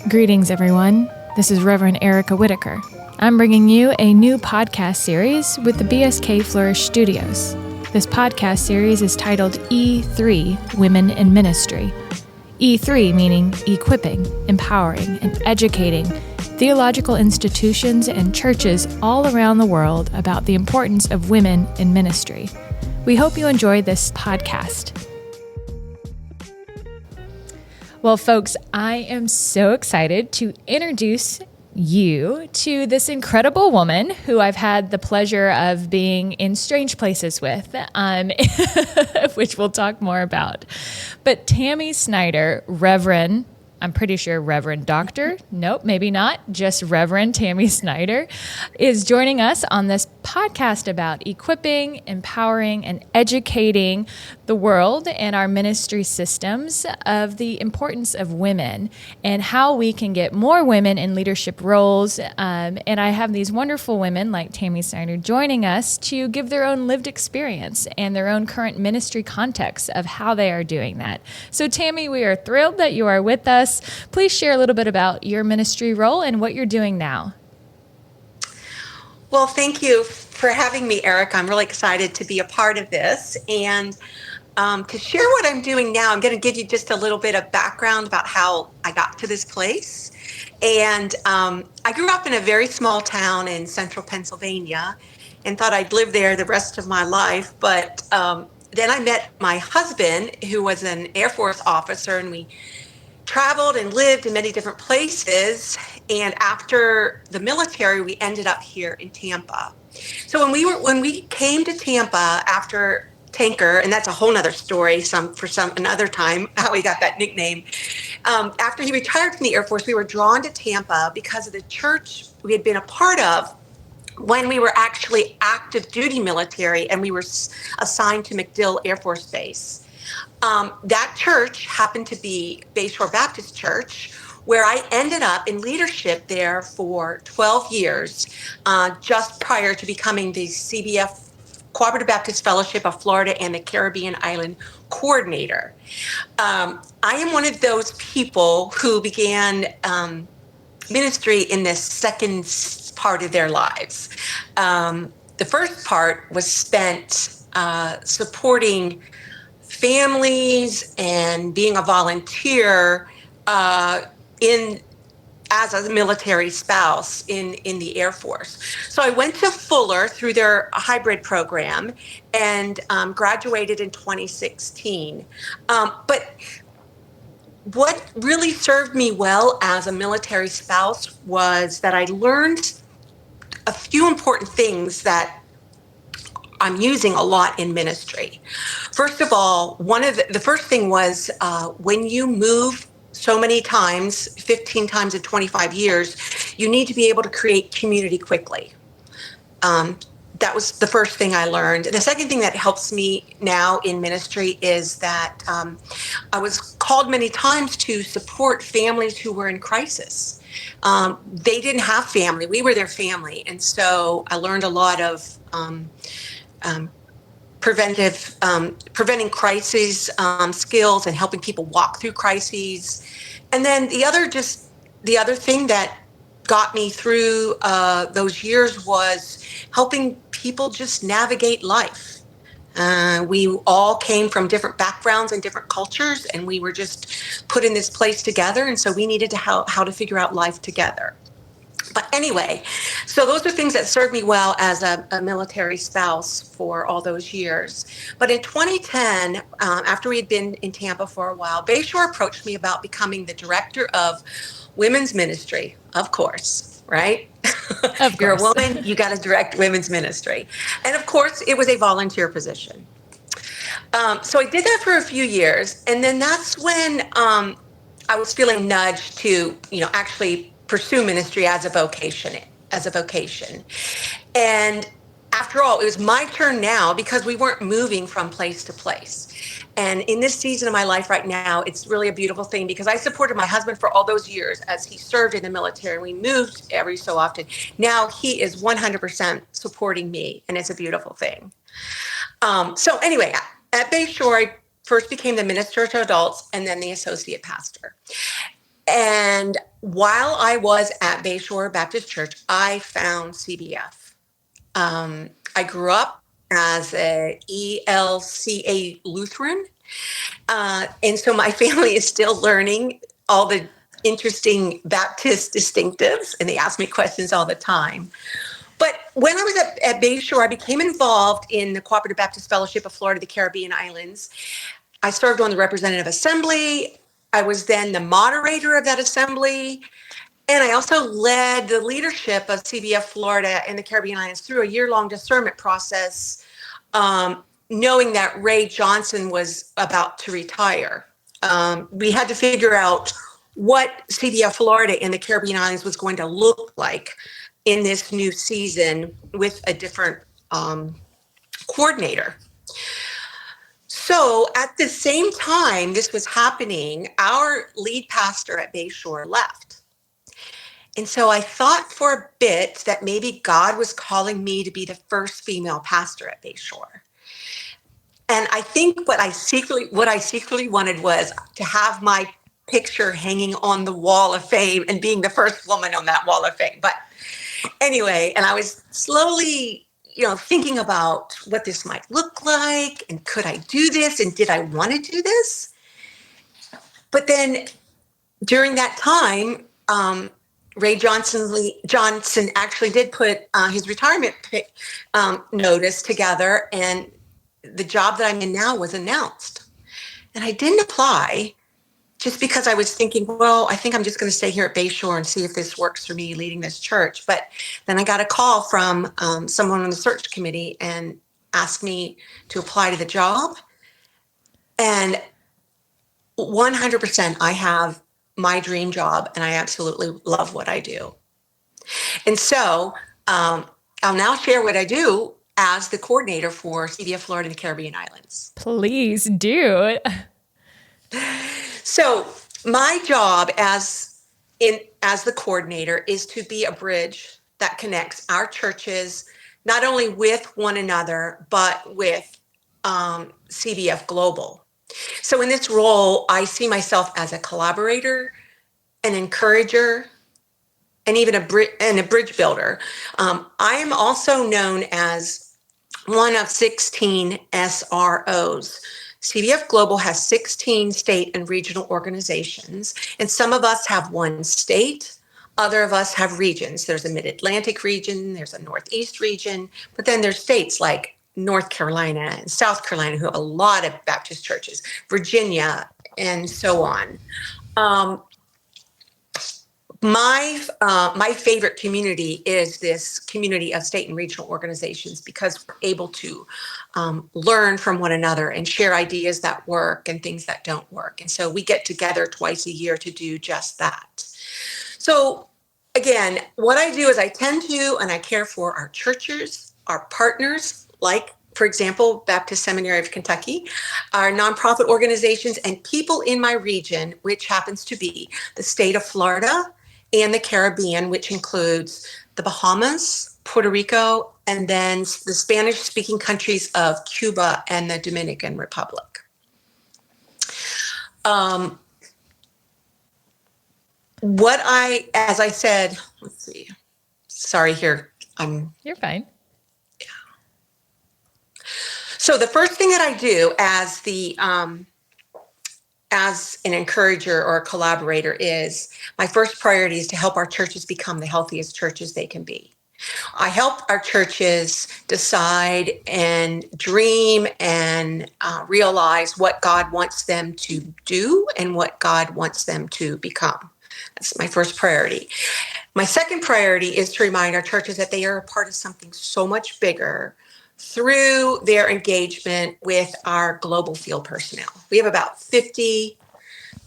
Greetings, everyone. This is Reverend Erica Whitaker. I'm bringing you a new podcast series with the BSK Flourish Studios. This podcast series is titled E3, Women in Ministry. E3 meaning equipping, empowering, and educating theological institutions and churches all around the world about the importance of women in ministry. We hope you enjoy this podcast. Well, folks, I am so excited to introduce you to this incredible woman who I've had the pleasure of being in strange places with, which we'll talk more about. But Tammy Snyder, Reverend, I'm pretty sure Reverend Doctor, nope, maybe not, just Reverend Tammy Snyder, is joining us on this podcast about equipping, empowering, and educating the world and our ministry systems of the importance of women and how we can get more women in leadership roles. And I have these wonderful women like Tammy Snyder joining us to give their own lived experience and their own current ministry context of how they are doing that. So Tammy, we are thrilled that you are with us. Please share a little bit about your ministry role and what you're doing now. Well, thank you for having me, Eric. I'm really excited to be a part of this. And to share what I'm doing now, I'm going to give you just a little bit of background about how I got to this place. And I grew up in a very small town in central Pennsylvania and thought I'd live there the rest of my life. But then I met my husband, who was an Air Force officer, and we traveled and lived in many different places. And after the military, we ended up here in Tampa. So when we came to Tampa after Tanker, and that's a whole nother story another time, how he got that nickname. After he retired from the Air Force, we were drawn to Tampa because of the church we had been a part of when we were actually active duty military, and we were assigned to MacDill Air Force Base. That church happened to be Bayshore Baptist Church, where I ended up in leadership there for 12 years, just prior to becoming the CBF Cooperative Baptist Fellowship of Florida and the Caribbean Island coordinator. I am one of those people who began ministry in this second part of their lives. The first part was spent supporting families and being a volunteer as a military spouse in the Air Force. So I went to Fuller through their hybrid program and graduated in 2016. But what really served me well as a military spouse was that I learned a few important things that I'm using a lot in ministry. First of all, the first thing was when you move so many times, 15 times in 25 years, you need to be able to create community quickly. That was the first thing I learned. The second thing that helps me now in ministry is that I was called many times to support families who were in crisis. They didn't have family. We were their family. And so I learned a lot of preventing crises skills and helping people walk through crises. And then the other thing that got me through those years was helping people just navigate life. We all came from different backgrounds and different cultures, and we were just put in this place together. And so we needed to how to figure out life together. But anyway, so those are things that served me well as a military spouse for all those years. But in 2010, after we had been in Tampa for a while, Bayshore approached me about becoming the director of women's ministry, of course, right? Of course. You're a woman, you got to direct women's ministry. And of course, it was a volunteer position. So I did that for a few years. And then that's when I was feeling nudged to, actually pursue ministry as a vocation. And after all, it was my turn now because we weren't moving from place to place. And in this season of my life right now, it's really a beautiful thing because I supported my husband for all those years as he served in the military. We moved every so often. Now he is 100% supporting me, and it's a beautiful thing. So anyway, at Bayshore, I first became the minister to adults and then the associate pastor. And while I was at Bayshore Baptist Church, I found CBF. I grew up as a ELCA Lutheran. And so my family is still learning all the interesting Baptist distinctives, and they ask me questions all the time. But when I was at Bayshore, I became involved in the Cooperative Baptist Fellowship of Florida, the Caribbean Islands. I served on the Representative Assembly. I was then the moderator of that assembly. And I also led the leadership of CBF Florida and the Caribbean Islands through a year-long discernment process, knowing that Ray Johnson was about to retire. We had to figure out what CBF Florida and the Caribbean Islands was going to look like in this new season with a different coordinator. So at the same time this was happening, our lead pastor at Bayshore left. And so I thought for a bit that maybe God was calling me to be the first female pastor at Bayshore. And I think what I secretly wanted was to have my picture hanging on the wall of fame and being the first woman on that wall of fame. But anyway, and I was slowly, thinking about what this might look like, and could I do this, and did I want to do this? But then during that time, Ray Johnson actually did put his retirement notice together, and the job that I'm in now was announced. And I didn't apply just because I was thinking, well, I think I'm just going to stay here at Bayshore and see if this works for me leading this church. But then I got a call from someone on the search committee and asked me to apply to the job. And 100%, I have my dream job, and I absolutely love what I do. And so I'll now share what I do as the coordinator for CBF Florida and the Caribbean Islands. Please do. So my job as the coordinator is to be a bridge that connects our churches not only with one another, but with CBF Global. So in this role, I see myself as a collaborator, an encourager, and even a bridge builder. I am also known as one of 16 SROs. CBF Global has 16 state and regional organizations, and some of us have one state, other of us have regions. There's a Mid-Atlantic region, there's a Northeast region, but then there's states like North Carolina and South Carolina who have a lot of Baptist churches, Virginia, and so on. My favorite community is this community of state and regional organizations, because we're able to learn from one another and share ideas that work and things that don't work. And so we get together twice a year to do just that. So again, what I do is I tend to and I care for our churches, our partners, like, for example, Baptist Seminary of Kentucky, our nonprofit organizations, and people in my region, which happens to be the state of Florida and the Caribbean, which includes the Bahamas, Puerto Rico, and then the Spanish-speaking countries of Cuba and the Dominican Republic. As I said, let's see, sorry here, You're fine. So the first thing that I do as an encourager or a collaborator is my first priority is to help our churches become the healthiest churches they can be. I help our churches decide and dream and realize what God wants them to do and what God wants them to become. That's my first priority. My second priority is to remind our churches that they are a part of something so much bigger through their engagement with our global field personnel. We have about 50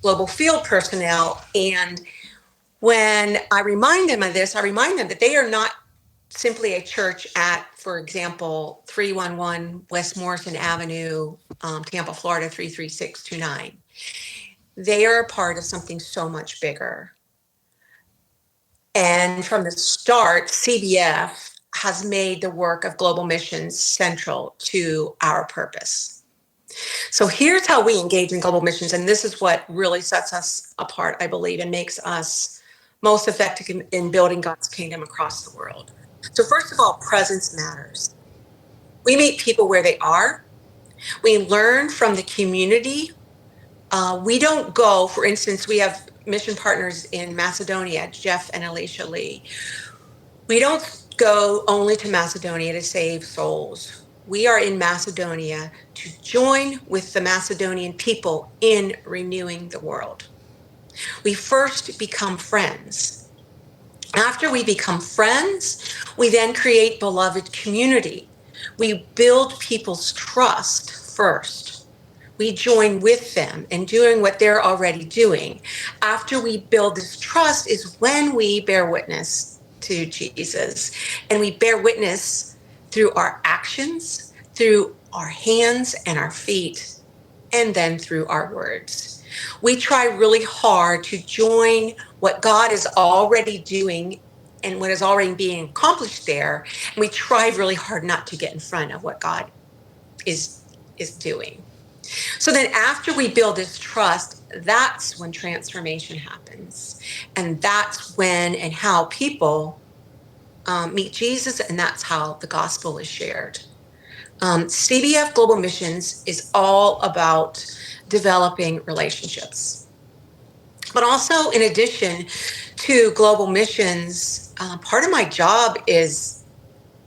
global field personnel, and when I remind them of this, I remind them that they are not simply a church at, for example, 311 West Morrison Avenue, Tampa, Florida, 33629. They are a part of something so much bigger. And from the start, CBF has made the work of global missions central to our purpose. So here's how we engage in global missions, and this is what really sets us apart, I believe, and makes us most effective in building God's kingdom across the world. So first of all, presence matters. We meet people where they are. We learn from the community. We don't go, for instance, we have mission partners in Macedonia, Jeff and Alicia Lee. We don't go only to Macedonia to save souls. We are in Macedonia to join with the Macedonian people in renewing the world. We first become friends. After we become friends, we then create beloved community. We build people's trust first. We join with them in doing what they're already doing. After we build this trust is when we bear witness to Jesus. And we bear witness through our actions, through our hands and our feet, and then through our words. We try really hard to join what God is already doing and what is already being accomplished there. And we try really hard not to get in front of what God is doing. So then after we build this trust, that's when transformation happens. And that's when and how people meet Jesus, and that's how the gospel is shared. CBF Global Missions is all about developing relationships. But also, in addition to global missions, part of my job is,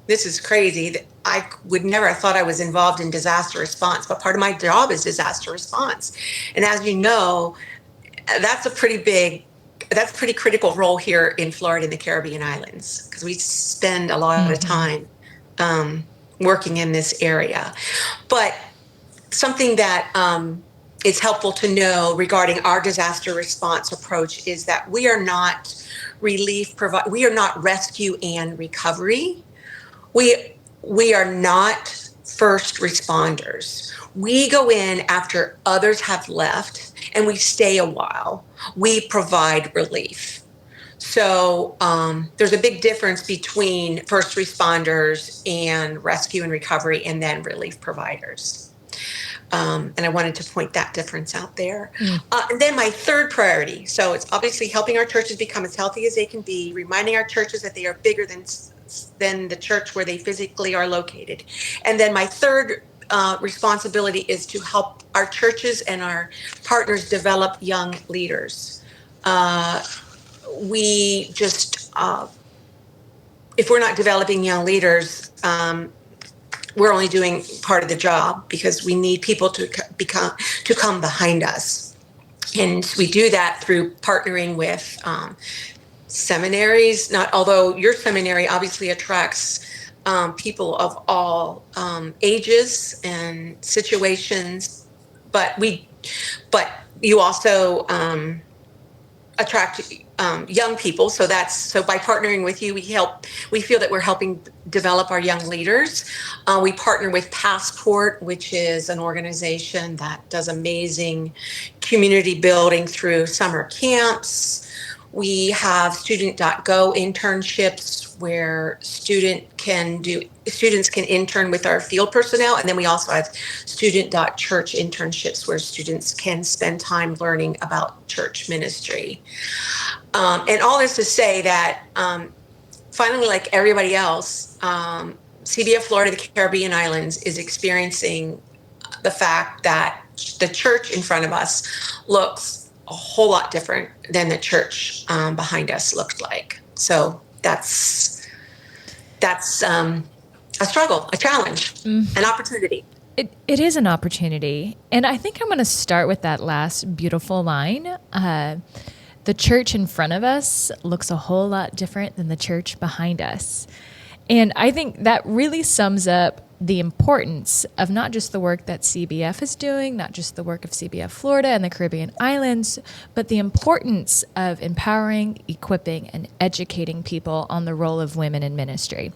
this is crazy, that I would never have thought I was involved in disaster response, but part of my job is disaster response. And as you know, that's a pretty critical role here in Florida and the Caribbean islands, because we spend a lot of time working in this area. But something that is helpful to know regarding our disaster response approach is that we are not we are not rescue and recovery. We are not first responders. We go in after others have left and we stay a while. We provide relief. So there's a big difference between first responders and rescue and recovery and then relief providers. And I wanted to point that difference out there. And then my third priority. So it's obviously helping our churches become as healthy as they can be, reminding our churches that they are bigger than the church where they physically are located. And then my third responsibility is to help our churches and our partners develop young leaders. We just, if we're not developing young leaders, we're only doing part of the job, because we need people to come behind us. And we do that through partnering with seminaries. Although your seminary obviously attracts people of all ages and situations, but you also attract young people. So by partnering with you, we feel that we're helping develop our young leaders. We partner with Passport, which is an organization that does amazing community building through summer camps. We have student.go internships where students can intern with our field personnel. And then we also have student.church internships where students can spend time learning about church ministry. And all this to say that finally, like everybody else, CBF Florida, the Caribbean islands, is experiencing the fact that the church in front of us looks a whole lot different than the church behind us looked like. So that's a struggle, a challenge, an opportunity. It is an opportunity. And I think I'm going to start with that last beautiful line. The church in front of us looks a whole lot different than the church behind us. And I think that really sums up the importance of not just the work that CBF is doing, not just the work of CBF Florida and the Caribbean islands, but the importance of empowering, equipping, and educating people on the role of women in ministry.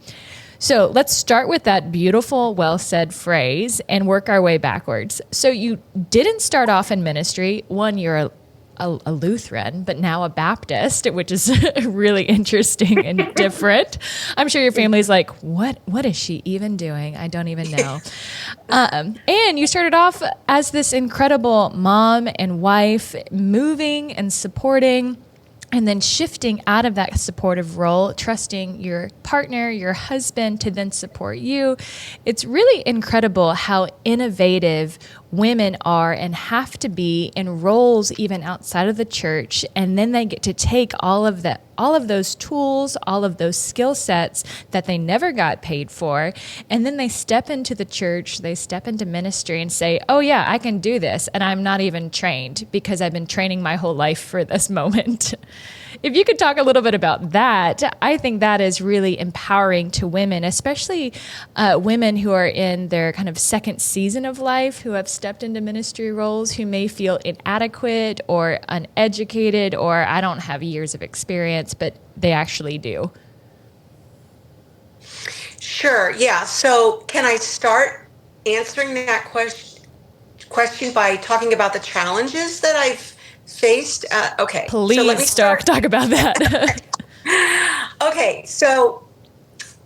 So let's start with that beautiful, well-said phrase and work our way backwards. So you didn't start off in ministry. One, you're a Lutheran, but now a Baptist, which is really interesting and different. I'm sure your family's like, what is she even doing? I don't even know. And you started off as this incredible mom and wife, moving and supporting, and then shifting out of that supportive role, trusting your partner, your husband to then support you. It's really incredible how innovative women are and have to be in roles even outside of the church. And then they get to take all of those tools, all of those skill sets that they never got paid for. And then they step into the church, they step into ministry and say, oh yeah, I can do this. And I'm not even trained because I've been training my whole life for this moment. If you could talk a little bit about that, I think that is really empowering to women, especially women who are in their kind of second season of life, who have stepped into ministry roles, who may feel inadequate or uneducated, or I don't have years of experience, but they actually do. Sure. Yeah. So can I start answering that question by talking about the challenges that I've faced? Okay. Please so let me talk about that. Okay. So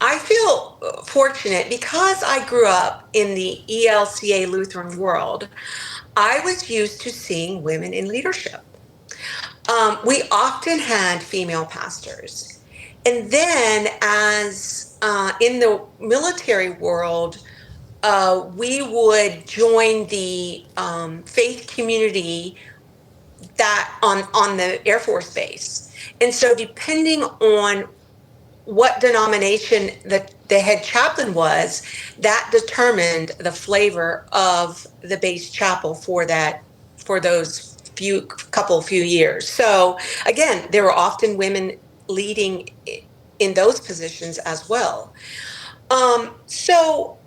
I feel fortunate because I grew up in the ELCA Lutheran world. I was used to seeing women in leadership. We often had female pastors. And then as in the military world, we would join the faith community that on the Air Force base. And so depending on what denomination the head chaplain was, that determined the flavor of the base chapel for those few years. So again, there were often women leading in those positions as well. So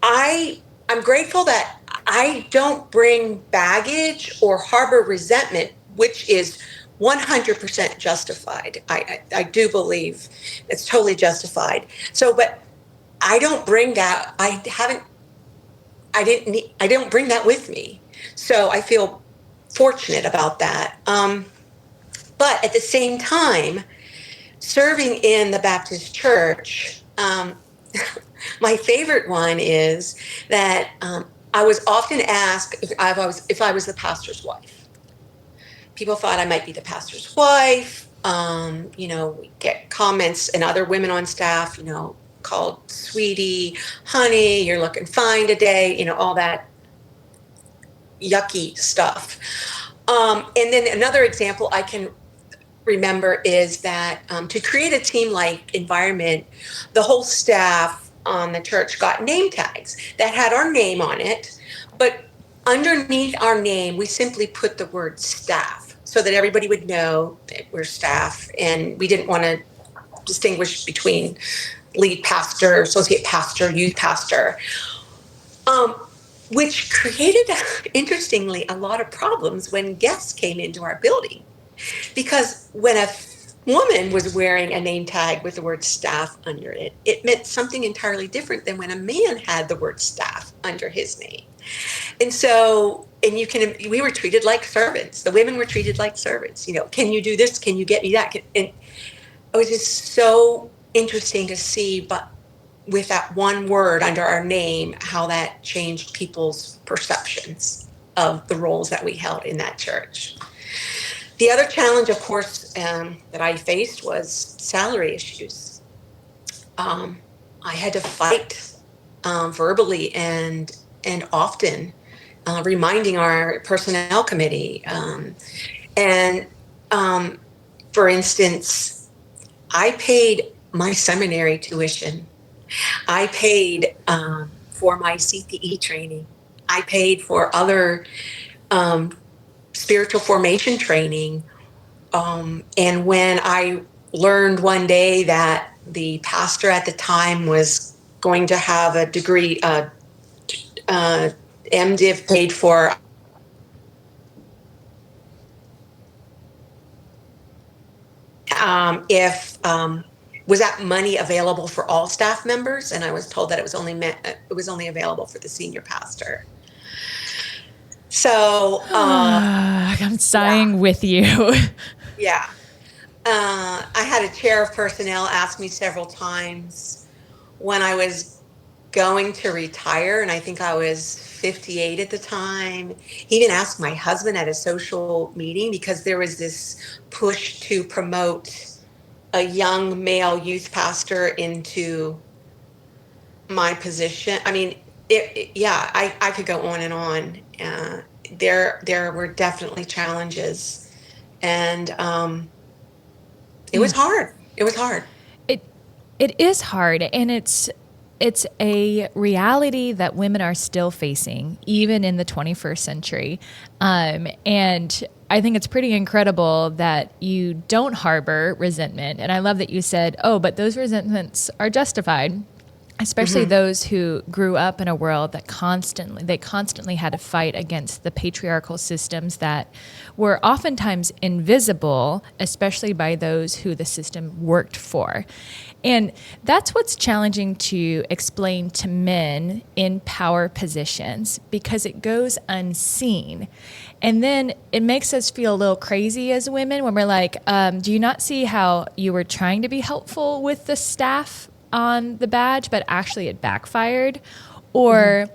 I'm grateful that I don't bring baggage or harbor resentment, which is 100% justified. I do believe it's totally justified. So, but I don't bring that. I don't bring that with me. So I feel fortunate about that. But at the same time, serving in the Baptist church, my favorite one is that I was often asked if I was the pastor's wife. People thought I might be the pastor's wife. We get comments, and other women on staff, called sweetie, honey, you're looking fine today, all that yucky stuff. And then another example I can remember is that to create a team-like environment, the whole staff on the church got name tags that had our name on it, but underneath our name, we simply put the word staff so that everybody would know that we're staff, and we didn't want to distinguish between lead pastor, associate pastor, youth pastor, which created, interestingly, a lot of problems when guests came into our building. Because when a woman was wearing a name tag with the word staff under it, it meant something entirely different than when a man had the word staff under his name. And so, we were treated like servants. The women were treated like servants. Can you do this? Can you get me that? And it was just so interesting to see, but with that one word under our name, how that changed people's perceptions of the roles that we held in that church. The other challenge, of course, that I faced was salary issues. I had to fight verbally and often, reminding our personnel committee. For instance, I paid my seminary tuition. I paid for my CPE training. I paid for other spiritual formation training. And when I learned one day that the pastor at the time was going to have a degree, MDiv paid for, was that money available for all staff members? And I was told that it was only available for the senior pastor. So, I'm yeah, sighing with you. yeah. I had a chair of personnel ask me several times when I was going to retire, and I think I was 58 at the time. He even asked my husband at a social meeting because there was this push to promote a young male youth pastor into my position. I mean, yeah, I could go on and on. There were definitely challenges, and it was hard. It was hard. It it is hard, and it's a reality that women are still facing even in the 21st century. And I think it's pretty incredible that you don't harbor resentment. And I love that you said, oh, but those resentments are justified, especially Hmm. those who grew up in a world that constantly had to fight against the patriarchal systems that were oftentimes invisible, especially by those who the system worked for. And that's what's challenging to explain to men in power positions because it goes unseen. And then it makes us feel a little crazy as women when we're like, do you not see how you were trying to be helpful with the staff on the badge, but actually it backfired? Hmm. Or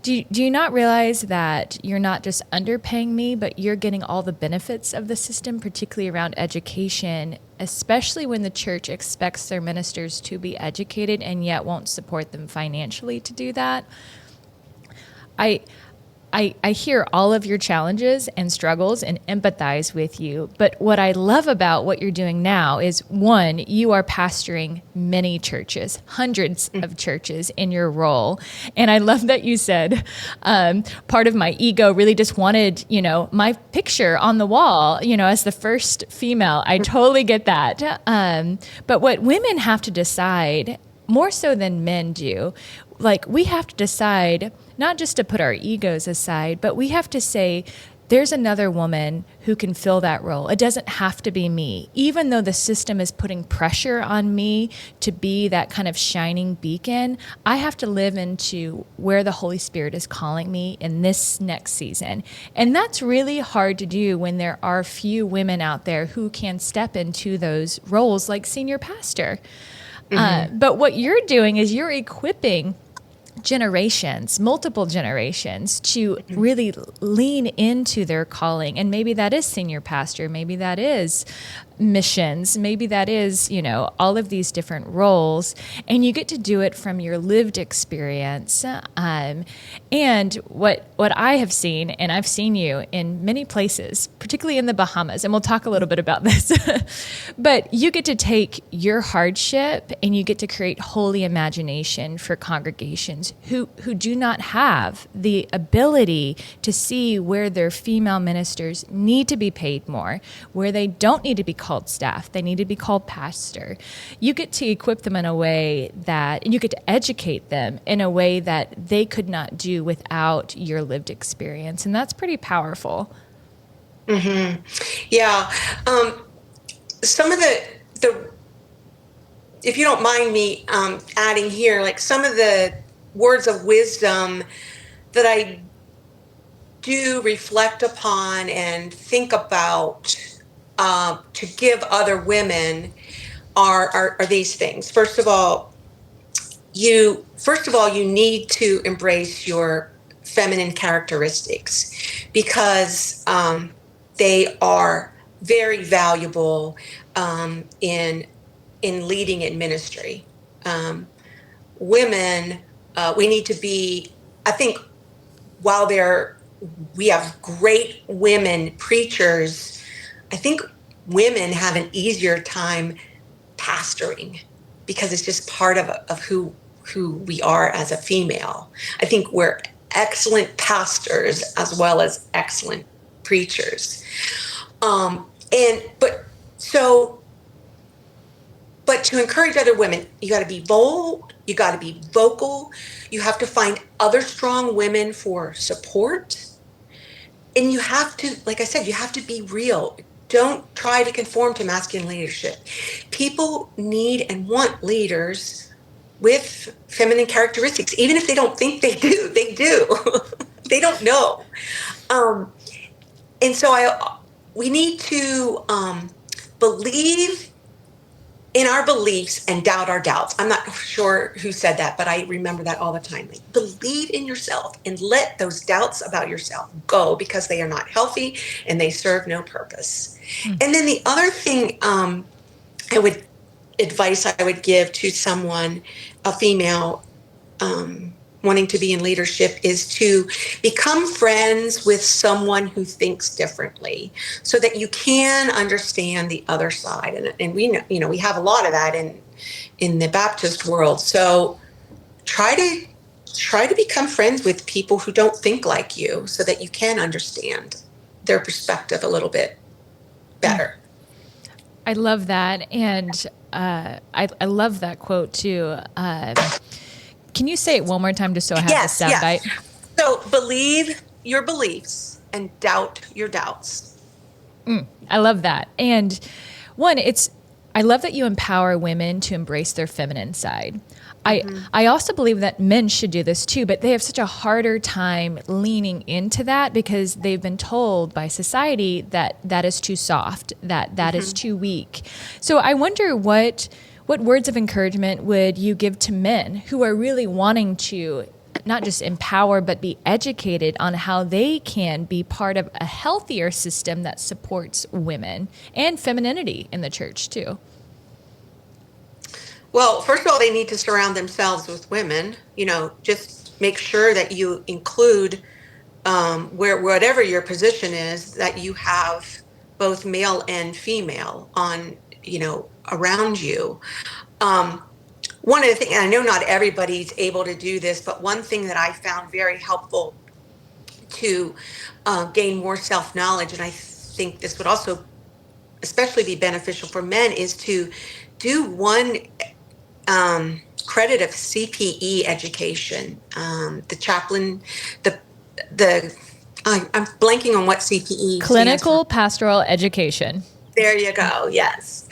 do you not realize that you're not just underpaying me, but you're getting all the benefits of the system, particularly around education, especially when the church expects their ministers to be educated and yet won't support them financially to do that? I, I hear all of your challenges and struggles and empathize with you. But what I love about what you're doing now is one, you are pastoring many churches, hundreds of churches in your role. And I love that you said part of my ego really just wanted, my picture on the wall, as the first female. I totally get that. But what women have to decide, more so than men do, like we have to decide not just to put our egos aside, but we have to say, there's another woman who can fill that role. It doesn't have to be me. Even though the system is putting pressure on me to be that kind of shining beacon, I have to live into where the Holy Spirit is calling me in this next season. And that's really hard to do when there are few women out there who can step into those roles like senior pastor. Hmm. But what you're doing is you're equipping generations, multiple generations, to really lean into their calling. And maybe that is senior pastor, maybe that is missions, maybe that is, all of these different roles. And you get to do it from your lived experience. And what I have seen, and I've seen you in many places, particularly in the Bahamas, and we'll talk a little bit about this, but you get to take your hardship and you get to create holy imagination for congregations who do not have the ability to see where their female ministers need to be paid more, where they don't need to be called staff, they need to be called pastor. You get to equip them in a way that, and you get to educate them in a way that they could not do without your lived experience. And that's pretty powerful. Hmm. Yeah. Some of the if you don't mind me adding here, like some of the words of wisdom that I do reflect upon and think about to give other women are these things. First of all, you need to embrace your feminine characteristics because they are very valuable in leading in ministry. Um, Women, we need to be. I think while we have great women preachers, I think women have an easier time pastoring because it's just part of who we are as a female. I think we're excellent pastors as well as excellent preachers. And so but to encourage other women, you got to be bold, you got to be vocal, you have to find other strong women for support, and you have to, like I said, you have to be real. Don't try to conform to masculine leadership. People need and want leaders with feminine characteristics, even if they don't think they do. They do. They don't know. Um, and so we need to believe in our beliefs and doubt our doubts. I'm not sure who said that, but I remember that all the time. Like, believe in yourself and let those doubts about yourself go, because they are not healthy and they serve no purpose. Mm. And then the other thing advice I would give to someone, a female, wanting to be in leadership, is to become friends with someone who thinks differently, so that you can understand the other side. And we know, we have a lot of that in the Baptist world. So try to become friends with people who don't think like you, so that you can understand their perspective a little bit better. I love that. And I love that quote too. Can you say it one more time just so I have the soundbite? So believe your beliefs and doubt your doubts. I love that. And one, I love that you empower women to embrace their feminine side. I also believe that men should do this too, but they have such a harder time leaning into that, because they've been told by society that that is too soft, that is too weak. So I wonder what words of encouragement would you give to men who are really wanting to not just empower, but be educated on how they can be part of a healthier system that supports women and femininity in the church too? Well, first of all, they need to surround themselves with women. Just make sure that you include, whatever your position is, that you have both male and female on, around you. One of the things, and I know not everybody's able to do this, but one thing that I found very helpful to gain more self-knowledge, and I think this would also especially be beneficial for men, is to do one credit of CPE education. The chaplain, I'm blanking on what CPE. Clinical Pastoral Education. There you go. Yes.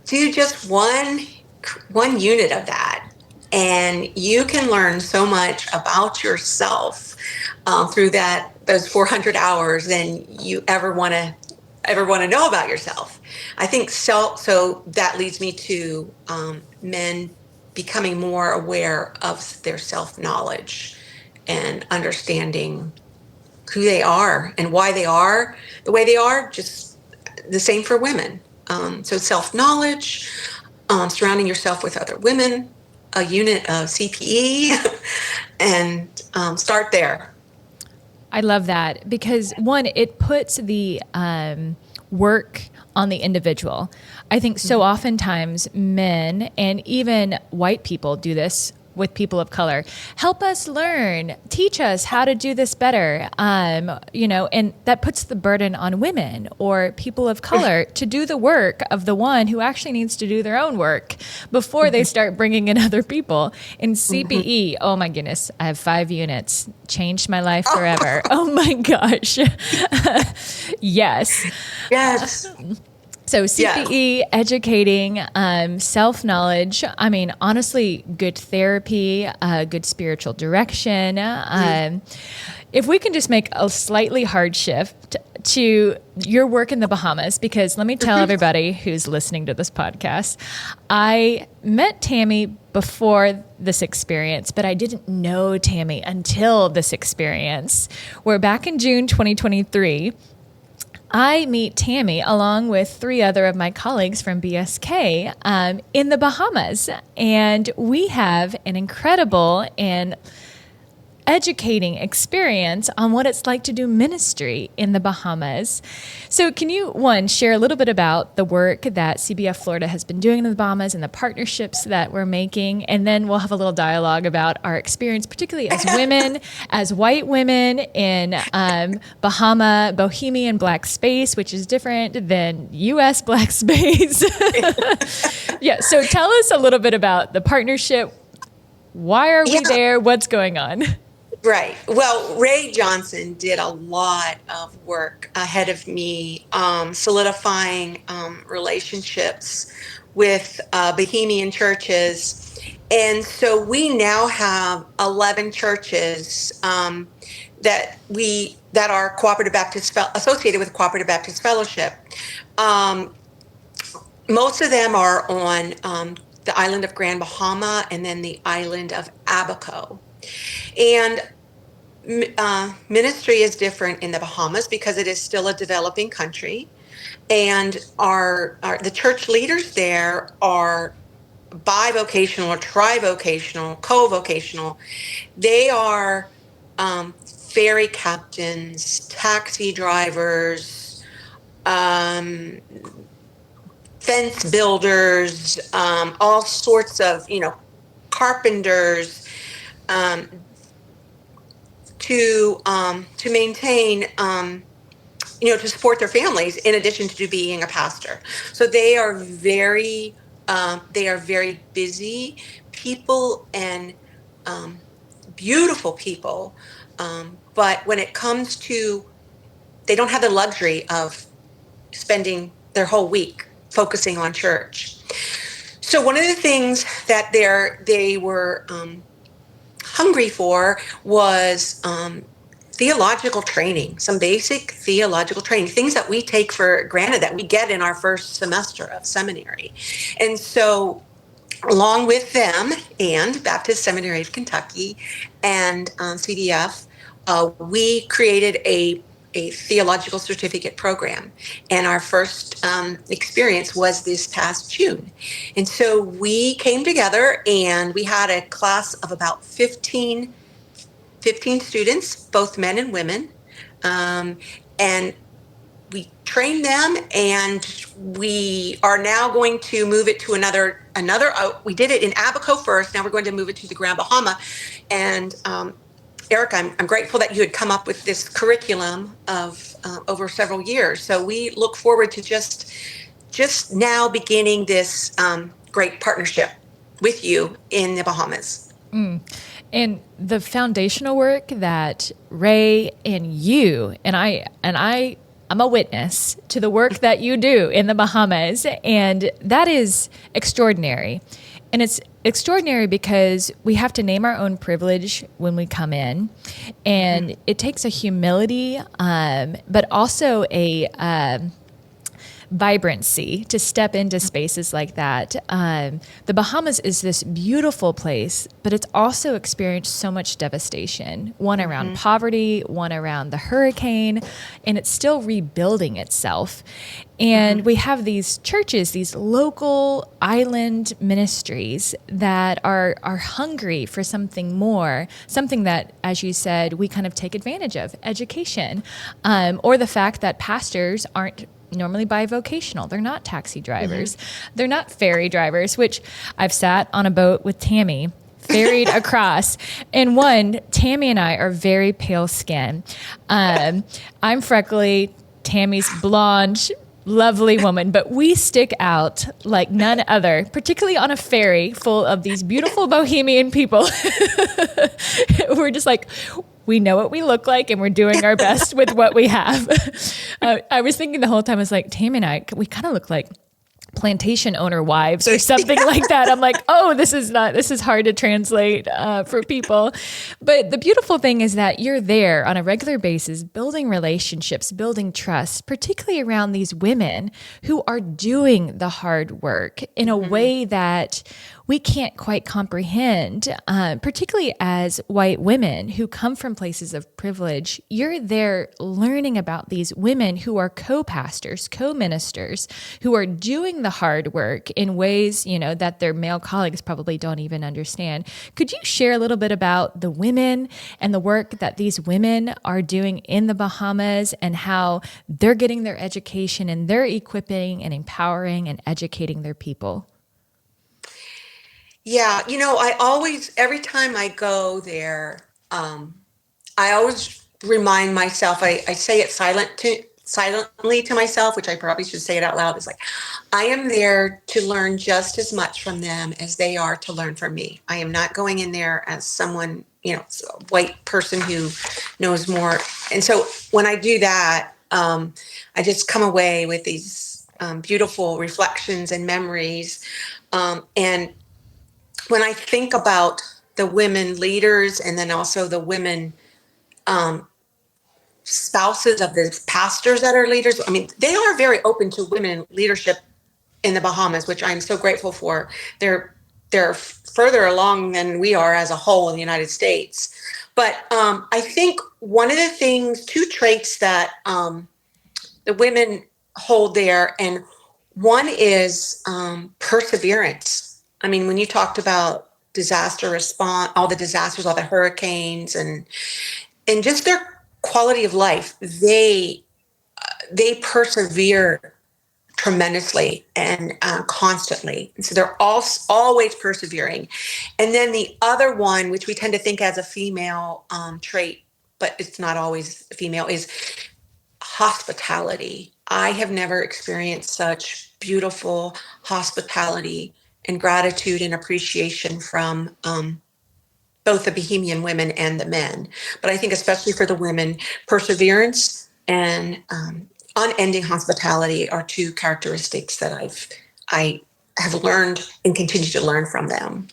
Do just one unit of that, and you can learn so much about yourself through those 400 hours than you ever want to know about yourself. I think so that leads me to men becoming more aware of their self-knowledge and understanding who they are and why they are the way they are. Just the same for women. So self-knowledge, surrounding yourself with other women, a unit of CPE, and start there. I love that, because one, it puts the work on the individual. I think so oftentimes men and even white people do this with people of color. Help us learn, teach us how to do this better. And that puts the burden on women or people of color to do the work of the one who actually needs to do their own work before they start bringing in other people. In CPE, oh my goodness, I have 5 units, changed my life forever. Oh my gosh. Yes. Yes. So CPE, educating, self-knowledge, I mean, honestly, good therapy, good spiritual direction. If we can just make a slightly hard shift to your work in the Bahamas, because let me tell everybody who's listening to this podcast, I met Tammy before this experience, but I didn't know Tammy until this experience, where back in June 2023, I meet Tammy along with 3 other of my colleagues from BSK in the Bahamas. And we have an incredible and educating experience on what it's like to do ministry in the Bahamas. So can you, one, share a little bit about the work that CBF Florida has been doing in the Bahamas and the partnerships that we're making? And then we'll have a little dialogue about our experience, particularly as women, as white women in Bohemian black space, which is different than U.S. black space. Yeah, so tell us a little bit about the partnership. Why are we there? What's going on? Right. Well, Ray Johnson did a lot of work ahead of me, solidifying relationships with Bohemian churches. And so we now have 11 churches that are Cooperative Baptist associated with Cooperative Baptist Fellowship. Um, Most of them are on the island of Grand Bahama and then the island of Abaco. And ministry is different in the Bahamas because it is still a developing country. And the church leaders there are bivocational or trivocational, co-vocational. They are ferry captains, taxi drivers, um, fence builders, all sorts of, carpenters, um, to maintain, to support their families in addition to being a pastor. So they are very busy people and beautiful people. But when it comes to, they don't have the luxury of spending their whole week focusing on church. So one of the things that they were hungry for was theological training, some basic theological training, things that we take for granted that we get in our first semester of seminary. And so along with them and Baptist Seminary of Kentucky and CBF, we created a theological certificate program. And our first experience was this past June. And so we came together and we had a class of about 15 students, both men and women. And we trained them, and we are now going to move it to another. We did it in Abaco first. Now we're going to move it to the Grand Bahama. And Eric, I'm grateful that you had come up with this curriculum of over several years. So we look forward to just now beginning this great partnership with you in the Bahamas. And the foundational work that Ray and you and I'm a witness to the work that you do in the Bahamas, and that is extraordinary. And it's extraordinary because we have to name our own privilege when we come in, and it takes a humility, but also a vibrancy to step into spaces like that. The Bahamas is this beautiful place, but it's also experienced so much devastation, one around poverty, one around the hurricane, and it's still rebuilding itself. And we have these churches, these local island ministries that are hungry for something more, something that, as you said, we kind of take advantage of, education, or the fact that pastors aren't normally bivocational. They're not taxi drivers. They're not ferry drivers, which I've sat on a boat with Tammy, ferried across. And Tammy and I are very pale skin. I'm freckly. Tammy's blonde, lovely woman, but we stick out like none other, particularly on a ferry full of these beautiful bohemian people. We're just like, we know what we look like, and we're doing our best with what we have. I was thinking the whole time, I was like, Tammy and I, we kind of look like plantation owner wives or something like that. I'm like, oh, this is hard to translate for people. But the beautiful thing is that you're there on a regular basis, building relationships, building trust, particularly around these women who are doing the hard work in a way that we can't quite comprehend, particularly as white women who come from places of privilege. You're there learning about these women who are co-pastors, co-ministers, who are doing the hard work in ways, that their male colleagues probably don't even understand. Could you share a little bit about the women and the work that these women are doing in the Bahamas and how they're getting their education and they're equipping and empowering and educating their people? Yeah, every time I go there, I always remind myself, I say it silently to myself, which I probably should say it out loud. It's like, I am there to learn just as much from them as they are to learn from me. I am not going in there as someone, a white person who knows more. And so when I do that, I just come away with these beautiful reflections and memories. And when I think about the women leaders and then also the women spouses of the pastors that are leaders. I mean, they are very open to women in leadership in the Bahamas, which I'm so grateful for. They're further along than we are as a whole in the United States. But I think one of the things, two traits that the women hold there, and one is perseverance. I mean, when you talked about disaster response, all the disasters, all the hurricanes, and just their quality of life, they persevere tremendously and constantly. And so they're always persevering. And then the other one, which we tend to think as a female trait, but it's not always female, is hospitality. I have never experienced such beautiful hospitality and gratitude and appreciation from both the Bohemian women and the men. But I think especially for the women, perseverance and unending hospitality are two characteristics that I have learned and continue to learn from them.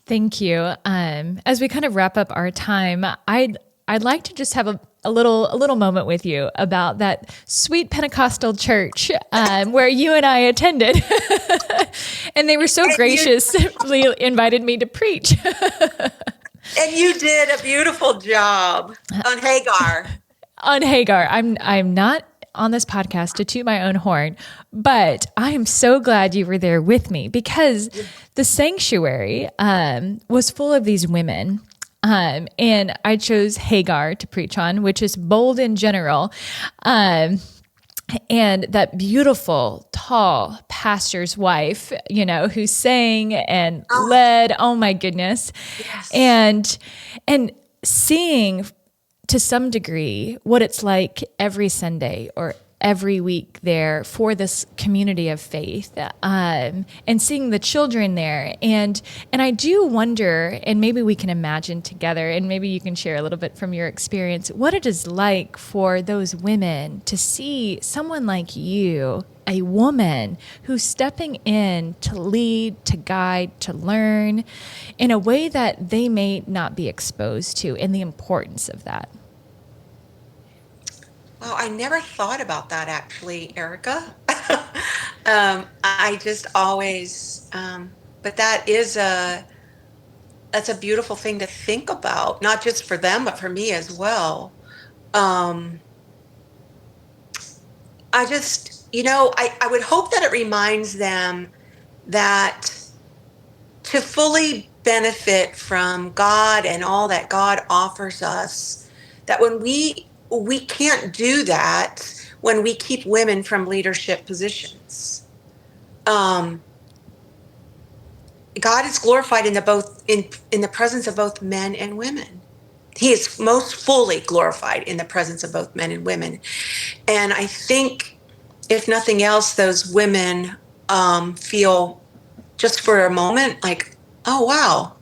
Thank you. As we kind of wrap up our time, I'd like to just have a little moment with you about that sweet Pentecostal church where you and I attended, and they were so graciously invited me to preach. And you did a beautiful job on Hagar. On Hagar, I'm not on this podcast to toot my own horn, but I am so glad you were there with me, because the sanctuary was full of these women. And I chose Hagar to preach on, which is bold in general. And that beautiful, tall pastor's wife, who sang and led. Oh my goodness. Yes. And seeing to some degree what it's like every Sunday or every week there for this community of faith, and seeing the children there. And I do wonder, and maybe we can imagine together, and maybe you can share a little bit from your experience, what it is like for those women to see someone like you, a woman who's stepping in to lead, to guide, to learn in a way that they may not be exposed to, and the importance of that. Oh, I never thought about that actually, Erica. I just always, but that's a beautiful thing to think about, not just for them, but for me as well. I just, I would hope that it reminds them that to fully benefit from God and all that God offers us, that when we can't do that when we keep women from leadership positions. God is glorified in the presence of both men and women. He is most fully glorified in the presence of both men and women. And I think, if nothing else, those women feel just for a moment like, oh, wow,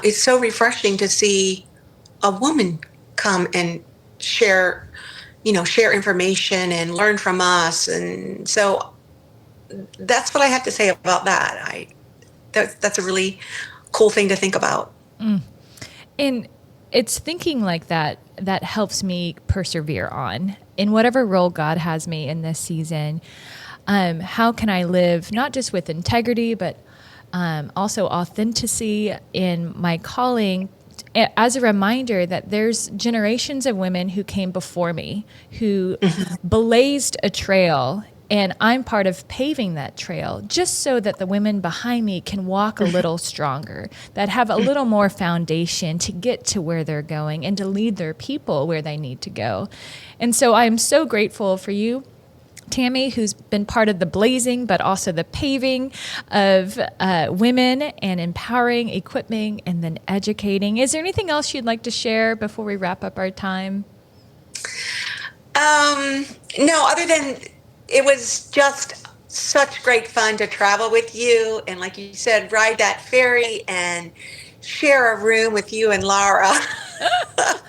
it's so refreshing to see a woman come and share information and learn from us. And so that's what I have to say about that. That's a really cool thing to think about. And it's thinking like that helps me persevere on in whatever role God has me in this season. How can I live not just with integrity, but also authenticity in my calling, as a reminder that there's generations of women who came before me who blazed a trail, and I'm part of paving that trail just so that the women behind me can walk a little stronger, that have a little more foundation to get to where they're going and to lead their people where they need to go. And so I'm so grateful for you, Tammy, who's been part of the blazing, but also the paving of women, and empowering, equipping, and then educating. Is there anything else you'd like to share before we wrap up our time? No, other than it was just such great fun to travel with you. And like you said, ride that ferry and share a room with you and Laura.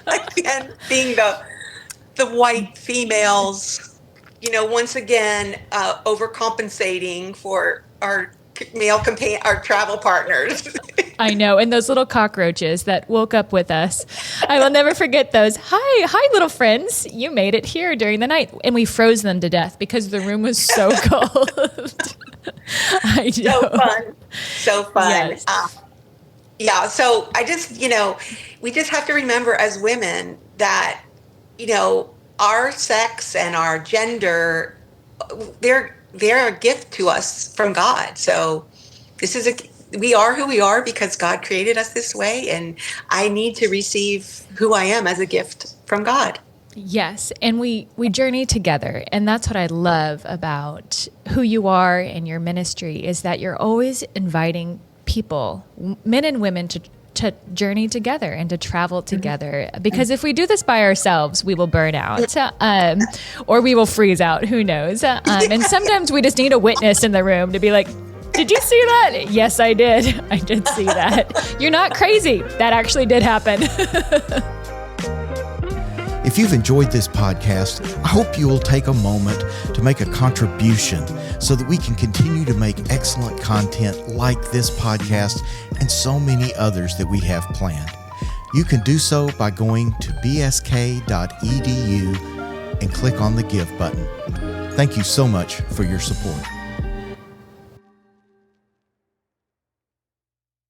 Again, being the white females, once again, overcompensating for our our travel partners. I know. And those little cockroaches that woke up with us. I will never forget those. Hi, little friends. You made it here during the night. And we froze them to death because the room was so cold. I know. So fun. Yes. Yeah. So I just, we just have to remember as women that, our sex and our gender, they're a gift to us from God. So we are who we are because God created us this way, and I need to receive who I am as a gift from God. Yes, and we journey together, and that's what I love about who you are and your ministry is that you're always inviting people, men and women, to journey together and to travel together. Because if we do this by ourselves, we will burn out, or we will freeze out. Who knows? And sometimes we just need a witness in the room to be like, did you see that? Yes, I did. I did see that. You're not crazy. That actually did happen. If you've enjoyed this podcast, I hope you will take a moment to make a contribution so that we can continue to make excellent content like this podcast and so many others that we have planned. You can do so by going to bsk.edu and click on the Give button. Thank you so much for your support.